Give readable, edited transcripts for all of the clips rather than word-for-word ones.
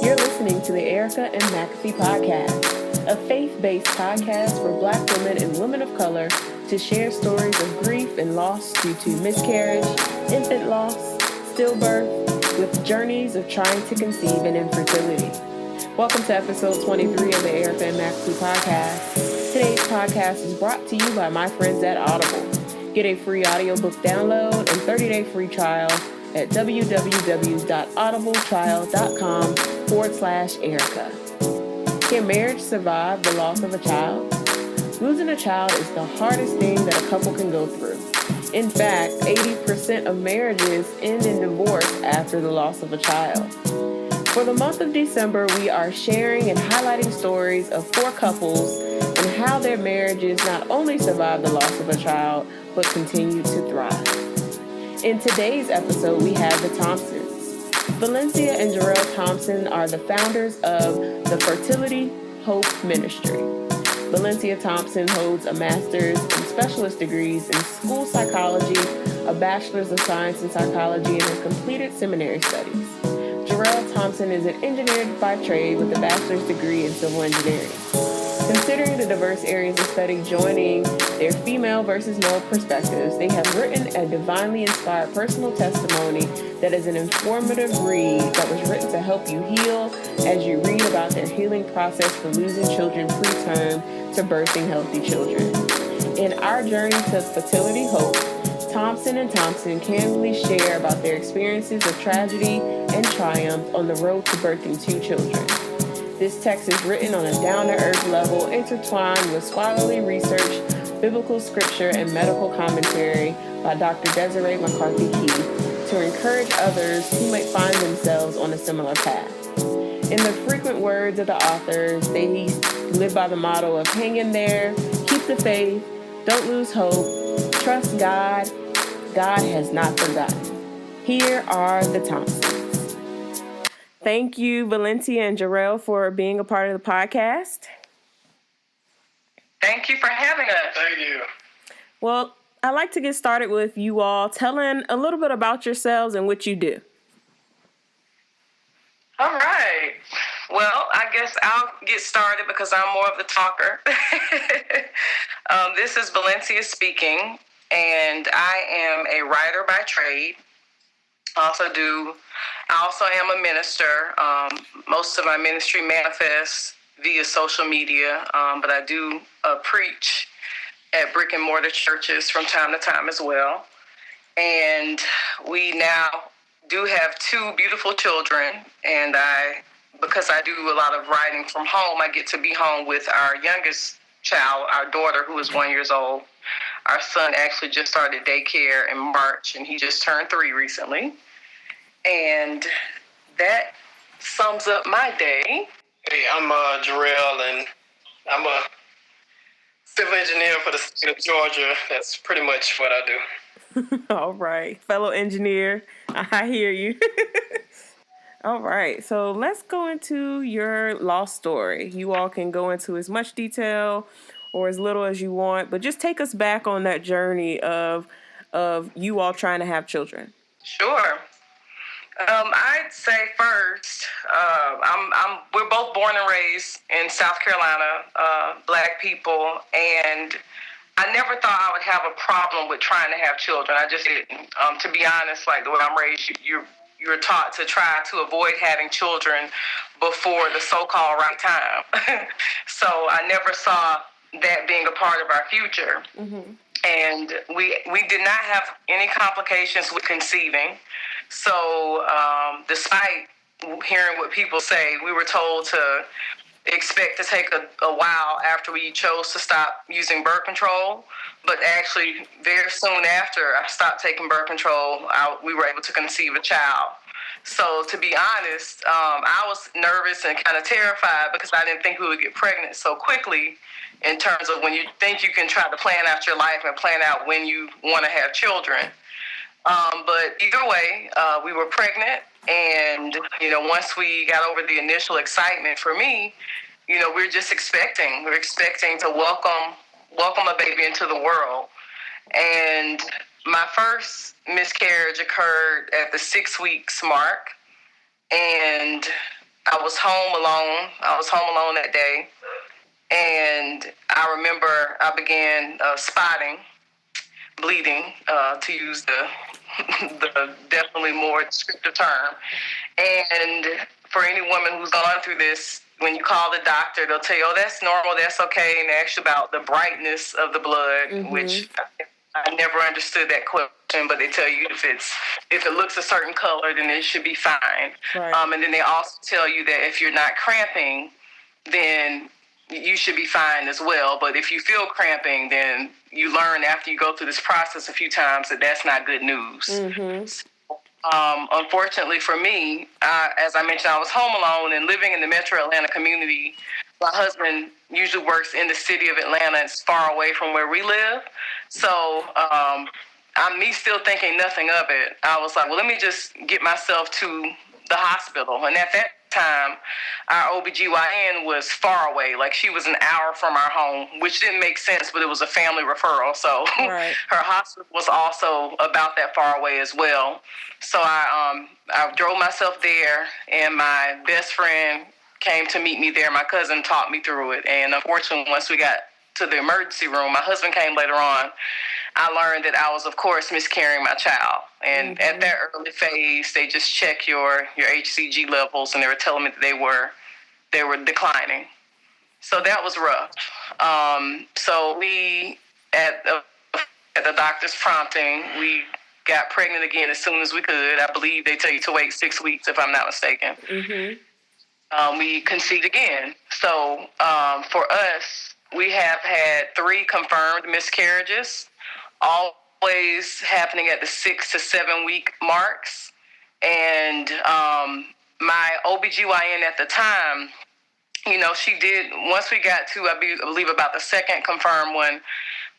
You're listening to the Erica and McAfee podcast, a faith-based podcast for Black women and women of color to share stories of grief and loss due to miscarriage, infant loss, stillbirth, with journeys of trying to conceive and infertility. Welcome to episode 23 of the Erica and McAfee podcast. Today's podcast is brought to you by my friends at Audible. Get a free audiobook download and 30-day free trial at www.audibletrial.com/Erica. Can marriage survive the loss of a child? Losing a child is the hardest thing that a couple can go through. In fact, 80% of marriages end in divorce after the loss of a child. For the month of December, we are sharing and highlighting stories of 4 couples and how their marriages not only survived the loss of a child, but continue to thrive. In today's episode, we have the Thompsons. Valencya and Jerrell Thompson are the founders of the Fertility Hope ministry. Valencya Thompson holds a master's and specialist degrees in school psychology, a Bachelor of Science in psychology, and has completed seminary studies. Jerrell Thompson is an engineer by trade with a bachelor's degree in civil engineering. Considering the diverse areas of study joining their female versus male perspectives, they have written a divinely inspired personal testimony that is an informative read that was written to help you heal as you read about their healing process from losing children preterm to birthing healthy children. In our journey to Fertility Hope, Thompson and Thompson candidly share about their experiences of tragedy and triumph on the road to birthing 2 children. This text is written on a down-to-earth level, intertwined with scholarly research, biblical scripture, and medical commentary by Dr. Desiree McCarthy-Keith to encourage others who might find themselves on a similar path. In the frequent words of the authors, they live by the motto of hang in there, keep the faith, don't lose hope, trust God, God has not forgotten. Here are the Thompsons. Thank you, Valencya and Jerrell, for being a part of the podcast. Thank you for having us. Thank you. Well, I'd like to get started with you all telling a little bit about yourselves and what you do. All right. Well, I guess I'll get started because I'm more of the talker. This is Valencya speaking, and I am a writer by trade. I also am a minister. Most of my ministry manifests via social media, but I do preach at brick and mortar churches from time to time as well. And we now do have 2 beautiful children, and because I do a lot of writing from home, I get to be home with our youngest child, our daughter, who is 1 year old. Our son actually just started daycare in March, and he just turned 3 recently. And that sums up my day. Hey, I'm Jerrell, and I'm a civil engineer for the state of Georgia. That's pretty much what I do. All right, fellow engineer, I hear you. All right, so let's go into your lost story. You all can go into as much detail or as little as you want, but just take us back on that journey of you all trying to have children. Sure. I'd say first, we're both born and raised in South Carolina, Black people, and I never thought I would have a problem with trying to have children. I just didn't. To be honest, like the way I'm raised, you're taught to try to avoid having children before the so-called right time. So I never saw that being a part of our future. Mm-hmm. And we did not have any complications with conceiving. So despite hearing what people say, we were told to expect to take a while after we chose to stop using birth control. But actually, very soon after I stopped taking birth control, we were able to conceive a child. So to be honest, I was nervous and kind of terrified because I didn't think we would get pregnant so quickly, in terms of when you think you can try to plan out your life and plan out when you want to have children. But either way, we were pregnant, and, once we got over the initial excitement for me, we're just expecting. We're expecting to welcome a baby into the world. And my first miscarriage occurred at the 6 weeks mark, and I was was home alone. I was home alone that day. And I remember I began spotting, bleeding, to use the definitely more descriptive term. And for any woman who's gone through this, when you call the doctor, they'll tell you, oh, that's normal, that's okay. And they ask you about the brightness of the blood, which I never understood that question, but they tell you if it looks a certain color, then it should be fine. Right. And then they also tell you that if you're not cramping, then you should be fine as well. But if you feel cramping, then you learn after you go through this process a few times that that's not good news. Unfortunately for me, as I mentioned, I was home alone and living in the metro Atlanta community. My husband usually works in the city of Atlanta. It's far away from where we live. So I'm me still thinking nothing of it. I was like, well, let me just get myself to the hospital. And at that time, our OBGYN was far away. Like, she was an hour from our home, which didn't make sense, but it was a family referral. So right. Her hospital was also about that far away as well. So I drove myself there, and my best friend came to meet me there. My cousin talked me through it. And unfortunately, once we got to the emergency room, my husband came later on, I learned that I was, of course, miscarrying my child. And at that early phase, they just check your HCG levels, and they were telling me that they were declining. So that was rough. So we, at the doctor's prompting, we got pregnant again as soon as we could. I believe they tell you to wait 6 weeks, if I'm not mistaken. We conceived again. So for us, we have had 3 confirmed miscarriages, always happening at the 6 to 7 week marks. And my OBGYN at the time, you know, she did, once we got to, I believe about the second confirmed one,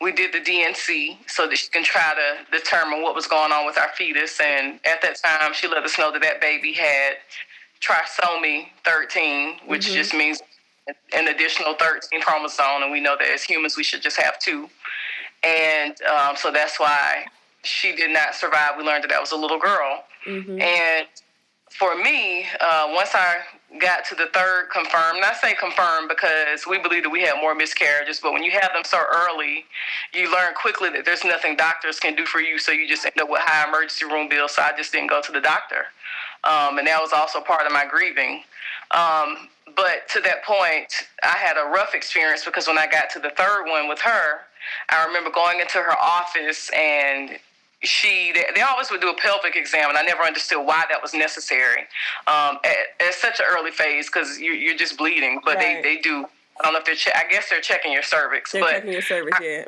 we did the DNC so that she can try to determine what was going on with our fetus. And at that time, she let us know that that baby had trisomy 13, which just means an additional 13 chromosome. And we know that as humans, we should just have 2. And so that's why she did not survive. We learned that that was a little girl. And for me, once I got to the 3rd confirmed, and I say confirmed because we believe that we had more miscarriages, but when you have them so early, you learn quickly that there's nothing doctors can do for you, so you just end up with high emergency room bills, so I just didn't go to the doctor. And that was also part of my grieving. But to that point, I had a rough experience because when I got to the 3rd one with her, I remember going into her office, and they always would do a pelvic exam, and I never understood why that was necessary at such an early phase, because you're just bleeding. But right. they do. I don't know if I guess they're checking your cervix. They're checking your cervix, yeah.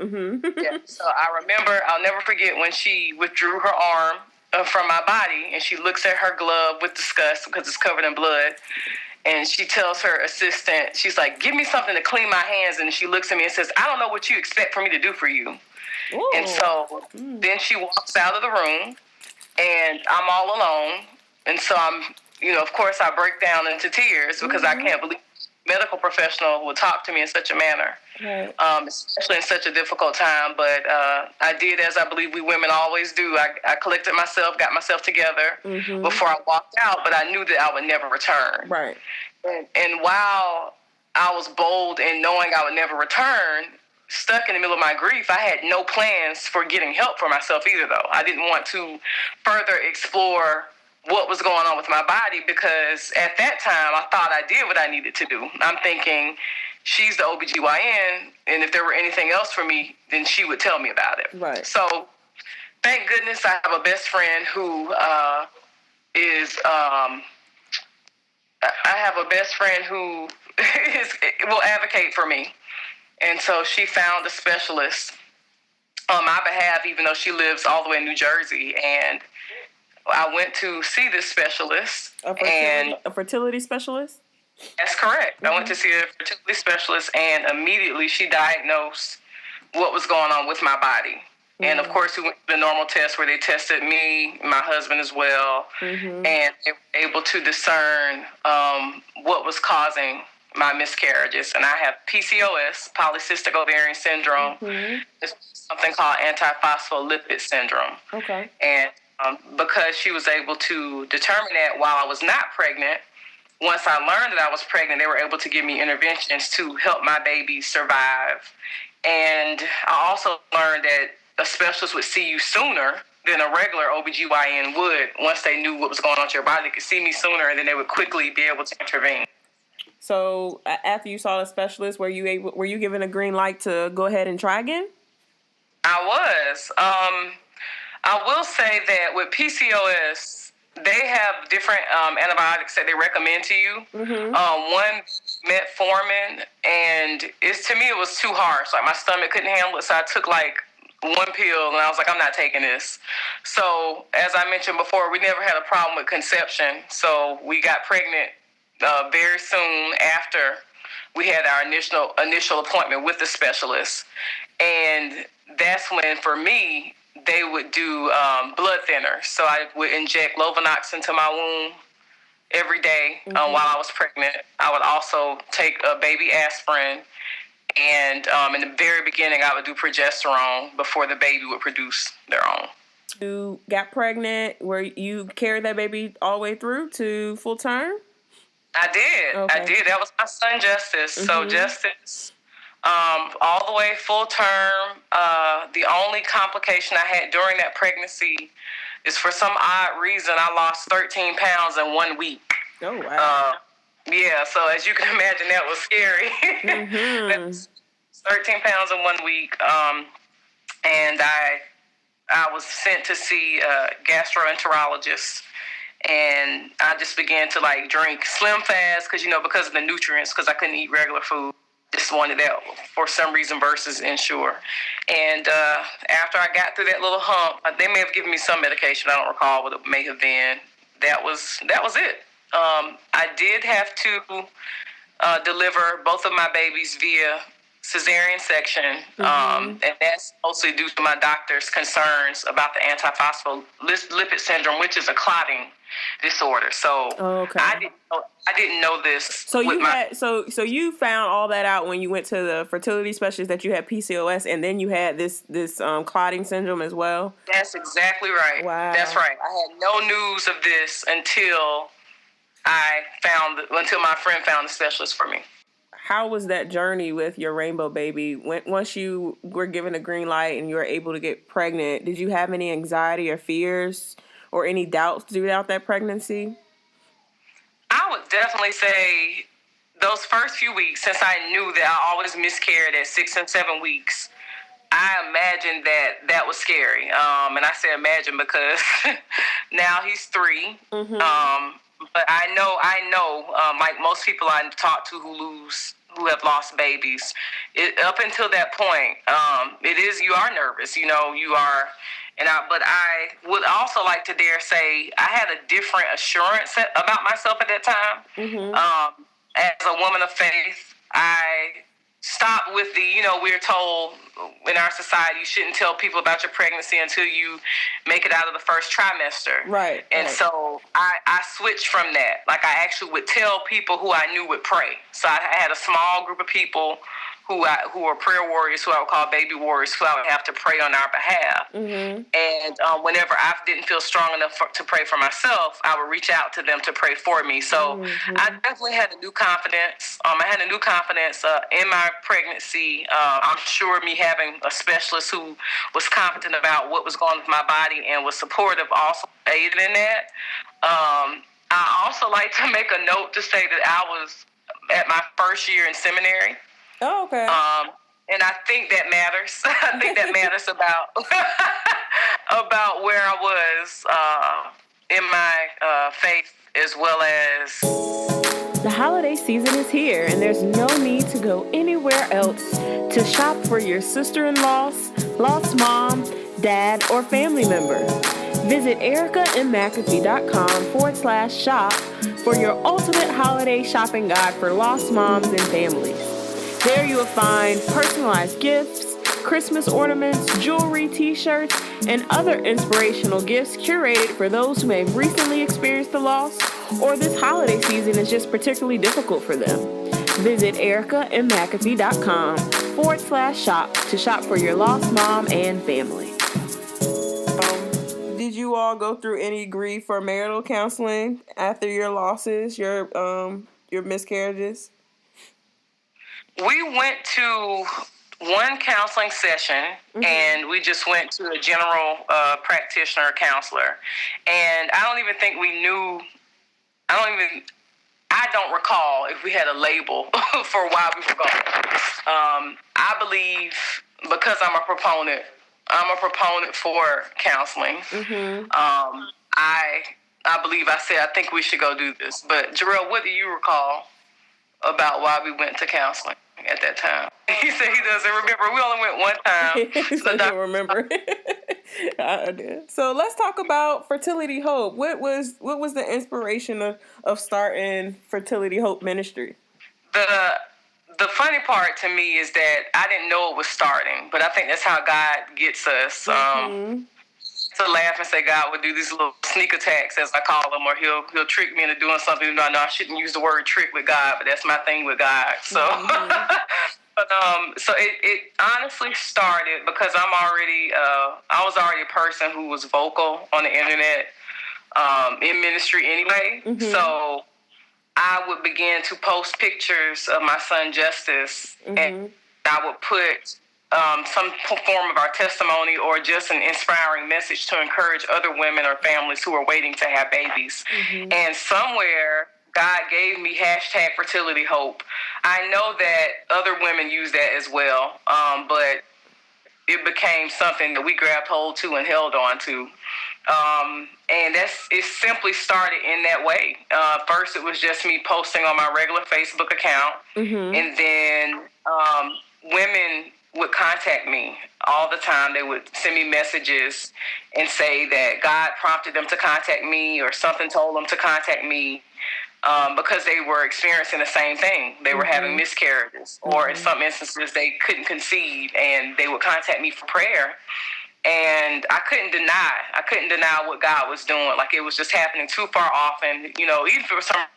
Yeah. So I remember, I'll never forget when she withdrew her arm from my body, and she looks at her glove with disgust because it's covered in blood. And she tells her assistant, she's like, give me something to clean my hands. And she looks at me and says, I don't know what you expect for me to do for you. Ooh. And so then she walks out of the room, and I'm all alone. And so I'm, of course I break down into tears because I can't believe a medical professional would talk to me in such a manner, especially in such a difficult time. But I did as I believe we women always do. I collected myself, got myself together before I walked out, but I knew that I would never return. Right. And while I was bold in knowing I would never return, stuck in the middle of my grief, I had no plans for getting help for myself either, though. I didn't want to further explore what was going on with my body because at that time, I thought I did what I needed to do. I'm thinking, she's the OBGYN, and if there were anything else for me, then she would tell me about it. Right. So, thank goodness I have a best friend who will advocate for me. And so she found a specialist on my behalf, even though she lives all the way in New Jersey. And I went to see this specialist. A fertility specialist? That's correct. I went to see a fertility specialist, and immediately she diagnosed what was going on with my body. And of course, we went to the normal test where they tested me, my husband as well, and they were able to discern what was causing my miscarriages. And I have PCOS, polycystic ovarian syndrome. It's something called antiphospholipid syndrome. Okay. And because she was able to determine that while I was not pregnant, once I learned that I was pregnant, they were able to give me interventions to help my baby survive. And I also learned that a specialist would see you sooner than a regular OBGYN would. Once they knew what was going on with your body, they could see me sooner, and then they would quickly be able to intervene. So after you saw a specialist, were you given a green light to go ahead and try again? I was. I will say that with PCOS, they have different antibiotics that they recommend to you. One, metformin, and to me it was too harsh. Like my stomach couldn't handle it, so I took like one pill, and I was like, I'm not taking this. So as I mentioned before, we never had a problem with conception. So we got pregnant very soon after we had our initial appointment with the specialist, and that's when for me they would do blood thinners. So I would inject Lovenox into my womb every day while I was pregnant. I would also take a baby aspirin. And in the very beginning, I would do progesterone before the baby would produce their own. You got pregnant, where you carried that baby all the way through to full term? I did. Okay. I did. That was my son, Justice. So Justice, all the way full term. The only complication I had during that pregnancy is for some odd reason, I lost 13 pounds in 1 week. Oh, wow. Yeah, so as you can imagine, that was scary. That was 13 pounds in 1 week. And I was sent to see a gastroenterologist. And I just began to like drink Slim Fast because of the nutrients, because I couldn't eat regular food. Just wanted that for some reason versus Ensure. And after I got through that little hump, they may have given me some medication. I don't recall what it may have been. That was it. I did have to deliver both of my babies via cesarean section, and that's mostly due to my doctor's concerns about the antiphospholipid syndrome, which is a clotting disorder. So I didn't know this. So you found all that out when you went to the fertility specialist, that you had PCOS, and then you had this clotting syndrome as well? That's exactly right. Wow. That's right. I had no news of this until my friend found the specialist for me. How was that journey with your rainbow baby? Once you were given a green light and you were able to get pregnant, did you have any anxiety or fears or any doubts throughout that pregnancy? I would definitely say those first few weeks, since I knew that I always miscarried at 6 and 7 weeks, I imagined that was scary. And I say imagine because now he's 3. But I know, like most people I talk to who have lost babies, up until that point, you are nervous, you are, but I would also like to dare say I had a different assurance about myself at that time. As a woman of faith, I stopped with we're told in our society you shouldn't tell people about your pregnancy until you make it out of the first trimester. Right. And so I switched from that. Like I actually would tell people who I knew would pray. So I had a small group of people who were prayer warriors, who I would call baby warriors, who I would have to pray on our behalf. And whenever I didn't feel strong enough to pray for myself, I would reach out to them to pray for me. So I definitely had a new confidence. I had a new confidence in my pregnancy. I'm sure me having a specialist who was confident about what was going on with my body and was supportive also aided in that. I also like to make a note to say that I was at my first year in seminary. Oh, okay. And I think that matters. I think that matters about where I was in my faith, as well as... The holiday season is here, and there's no need to go anywhere else to shop for your sister-in-law's lost mom, dad, or family member. Visit ericamcafee.com/shop for your ultimate holiday shopping guide for lost moms and families. There you will find personalized gifts, Christmas ornaments, jewelry, t-shirts, and other inspirational gifts curated for those who may have recently experienced the loss or this holiday season is just particularly difficult for them. Visit ericamcafee.com/shop to shop for your lost mom and family. Did you all go through any grief or marital counseling after your losses, your miscarriages? We went to one counseling session, and we just went to a general practitioner counselor. And I don't even think we knew. I don't recall if we had a label for why we were going. I believe, because I'm a proponent for counseling. I believe I said, I think we should go do this. But Jerrell, what do you recall about why we went to counseling at that time? He said he doesn't remember. We only went one time. He said he don't remember. I did. So let's talk about Fertility Hope. What was the inspiration of starting Fertility Hope Ministry? The funny part to me is that I didn't know it was starting, but I think that's how God gets us. To laugh and say God would do these little sneak attacks, as I call them, or he'll trick me into doing something. Even though I know I shouldn't use the word trick with God, but that's my thing with God. So, so it honestly started because I was already a person who was vocal on the internet, in ministry anyway. So I would begin to post pictures of my son Justice, and I would put some form of our testimony or just an inspiring message to encourage other women or families who are waiting to have babies. And somewhere God gave me #Fertility Hope. I know that other women use that as well, but it became something that we grabbed hold to and held on to. And it simply started in that way. First, it was just me posting on my regular Facebook account, and then women would contact me all the time. They would send me messages and say that God prompted them to contact me, or something told them to contact me, because they were experiencing the same thing. They were having miscarriages, or in some instances they couldn't conceive, and they would contact me for prayer. And I couldn't deny what God was doing. Like, it was just happening too far off. And, even if it was someone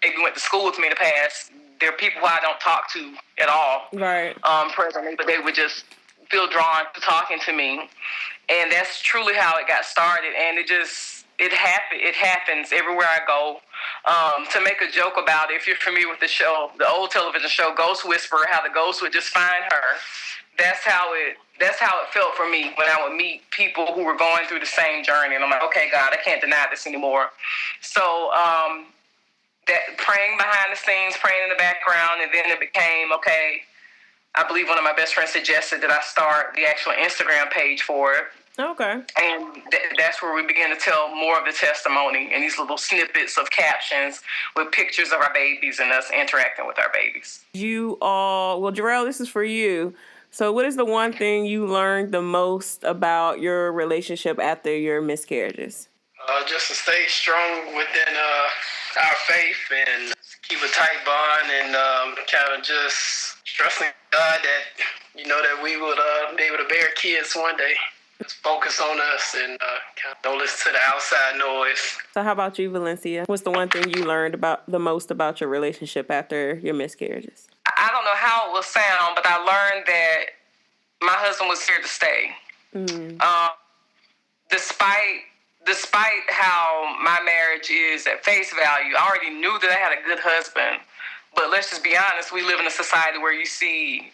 maybe went to school with me in the past, there are people who I don't talk to at all, presently, but they would just feel drawn to talking to me. And that's truly how it got started. And it happens everywhere I go. To make a joke about it, if you're familiar with the show, the old television show Ghost Whisperer, how the ghost would just find her. That's how it felt for me when I would meet people who were going through the same journey. And I'm like, okay, God, I can't deny this anymore. So that praying behind the scenes, praying in the background, and then it became, okay, I believe one of my best friends suggested that I start the actual Instagram page for it. Okay. And that's where we began to tell more of the testimony and these little snippets of captions with pictures of our babies and us interacting with our babies. Jerrell, this is for you. So what is the one thing you learned the most about your relationship after your miscarriages? Just to stay strong within our faith and keep a tight bond, and kind of just trusting God that, that we would be able to bear kids one day. Just focus on us and kind of don't listen to the outside noise. So how about you, Valencya? What's the one thing you learned the most about your relationship after your miscarriages? I don't know how it will sound, but I learned that my husband was here to stay. Despite how my marriage is at face value, I already knew that I had a good husband. But let's just be honest, we live in a society where you see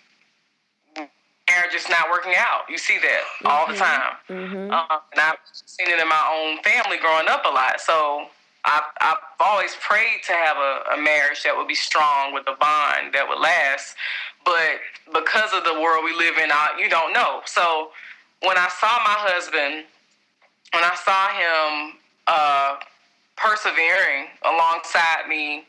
marriages not working out. You see that all the time. And I've seen it in my own family growing up a lot. So I've always prayed to have a marriage that would be strong with a bond that would last. But because of the world we live in, you don't know. So when I saw my husband, when I saw him persevering alongside me,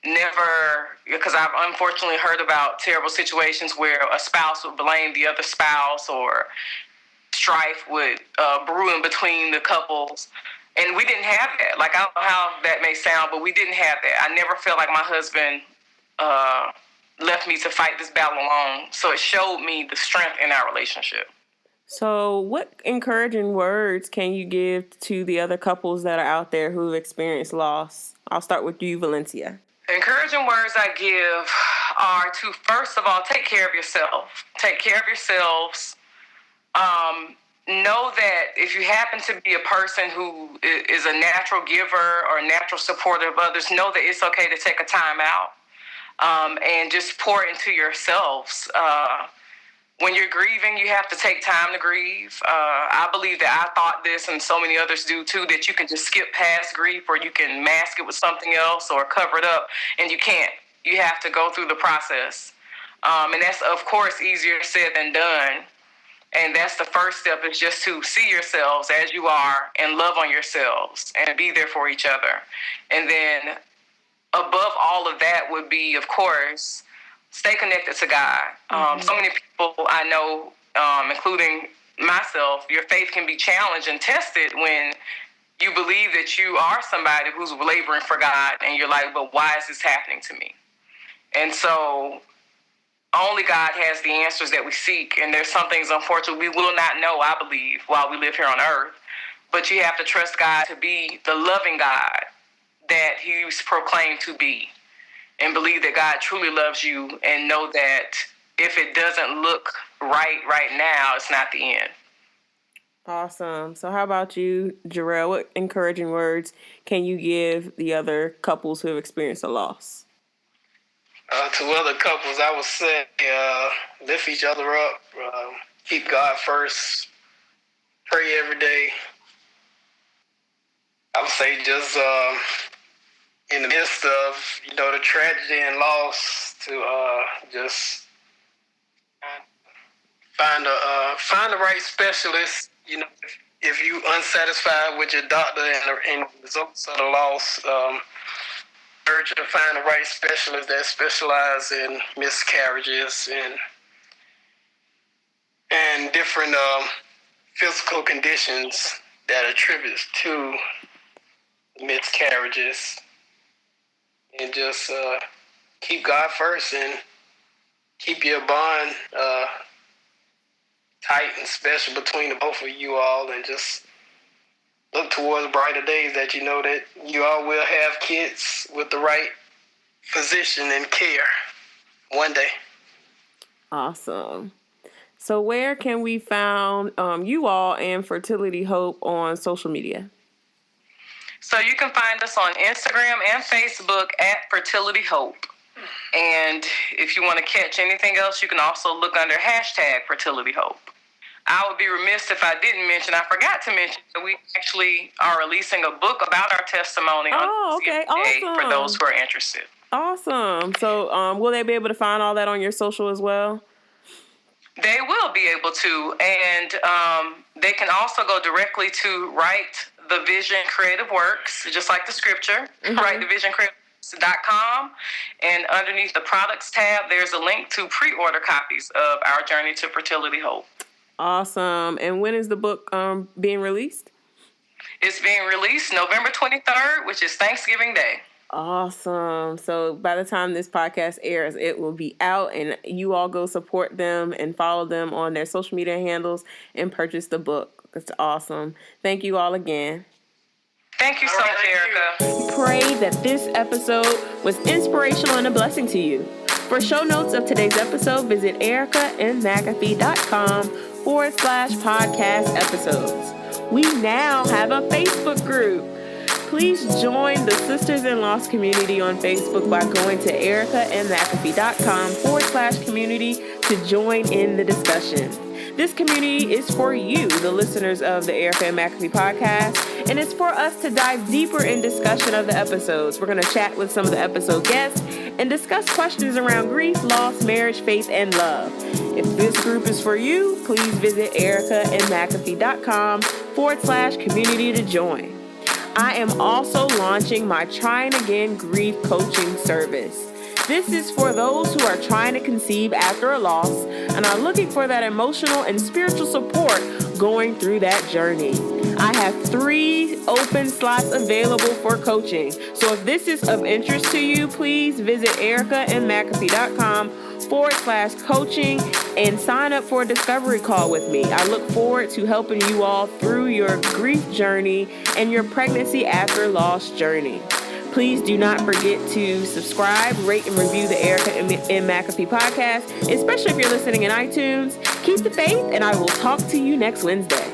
because I've unfortunately heard about terrible situations where a spouse would blame the other spouse, or strife would brew in between the couples. And we didn't have that. Like, I don't know how that may sound, but we didn't have that. I never felt like my husband left me to fight this battle alone. So it showed me the strength in our relationship. So what encouraging words can you give to the other couples that are out there who've experienced loss? I'll start with you, Valencya. The encouraging words I give are to, first of all, take care of yourself. Take care of yourselves. know that if you happen to be a person who is a natural giver or natural supporter of others, know that it's okay to take a time out and just pour into yourselves. When you're grieving, you have to take time to grieve. I believe that I thought this, and so many others do too, that you can just skip past grief, or you can mask it with something else or cover it up, and you can't. You have to go through the process. And that's, of course, easier said than done. And that's the first step, is just to see yourselves as you are and love on yourselves and be there for each other. And then above all of that would be, of course, stay connected to God. So many people I know, including myself, your faith can be challenged and tested when you believe that you are somebody who's laboring for God, and you're like, but why is this happening to me? And so only God has the answers that we seek, and there's some things, unfortunately, we will not know, I believe, while we live here on earth. But you have to trust God to be the loving God that He's proclaimed to be, and believe that God truly loves you, and know that if it doesn't look right now, it's not the end. Awesome. So how about you, Jerrell? What encouraging words can you give the other couples who have experienced a loss? To other couples, I would say lift each other up, keep God first, pray every day. I would say just in the midst of, the tragedy and loss, to just find the right specialist. If you unsatisfied with your doctor and the results of the loss, urge to find the right specialist that specialize in miscarriages and different physical conditions that attributes to miscarriages, and just keep God first and keep your bond tight and special between the both of you all, and just look towards brighter days that that you all will have kids with the right physician and care one day. Awesome. So where can we find you all and Fertility Hope on social media? So you can find us on Instagram and Facebook at Fertility Hope. And if you want to catch anything else, you can also look under #Fertility Hope. I would be remiss if I didn't mention, I forgot to mention, that we actually are releasing a book about our testimony on okay. Awesome. Awesome. For those who are interested. Awesome. So will they be able to find all that on your social as well? They will be able to. And they can also go directly to Write the Vision Creative Works, just like the scripture, WriteTheVisionCreativeWorks.com. And underneath the products tab, there's a link to pre-order copies of Our Journey to Fertility Hope. Awesome. And when is the book being released? It's being released November 23rd, which is Thanksgiving Day. Awesome. So by the time this podcast airs, it will be out, and you all go support them and follow them on their social media handles and purchase the book. It's awesome. Thank you all again. Thank you so much, Erica. We pray that this episode was inspirational and a blessing to you. For show notes of today's episode, visit ericaandmcafee.com/podcast episodes. We now have a Facebook group. Please join the Sisters-in-Laws community on Facebook by going to ericaandmcafee.com/community to join in the discussion. This community is for you, the listeners of the Erica and McAfee podcast, and it's for us to dive deeper in discussion of the episodes. We're going to chat with some of the episode guests and discuss questions around grief, loss, marriage, faith, and love. If this group is for you, please visit ericaandmcafee.com/community to join. I am also launching my Trying Again Grief Coaching Service. This is for those who are trying to conceive after a loss and are looking for that emotional and spiritual support going through that journey. I have 3 open slots available for coaching. So if this is of interest to you, please visit ericaandmcafee.com/coaching and sign up for a discovery call with me. I look forward to helping you all through your grief journey and your pregnancy after loss journey. Please do not forget to subscribe, rate, and review the Erica and McAfee podcast, especially if you're listening in iTunes. Keep the faith, and I will talk to you next Wednesday.